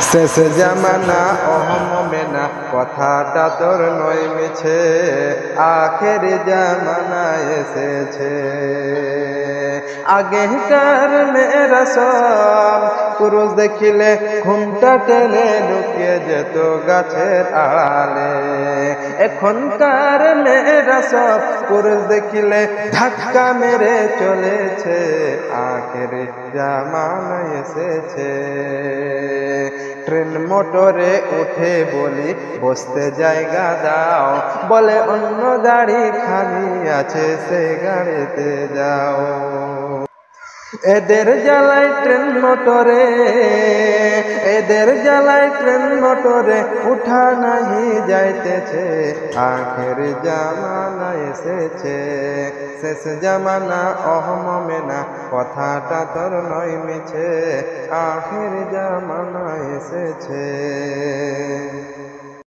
শেষ জামানা অহমে না, কথাটা তোর নয় মিছে, আখের জামানা এসেছে। আগেকার মেয়েরা সব পুরুষ দেখিলে ঘুমটা টেনে ঢুকিয়ে যেত গাছের আড়ালে। এখনকার মেয়েরা সব পুরুষ দেখিলে ধাক্কা মেরে চলেছে, আখের জামানা এসেছে। ট্রেন মোটরে উঠে বলি বসতে জায়গা দাও, বলে অন্য গাড়ি খালি আছে সে গাড়িতে যাও। এদের জ্বালায় ট্রেন মোটরে, এদের জ্বালায় ট্রেন মোটরে উঠা নাহি যাইতেছে, আখের জামানা এসেছে। শেষ জামানা অহমে না, কথাটা তোর নয় মিছে, আখের জামানা এসেছে।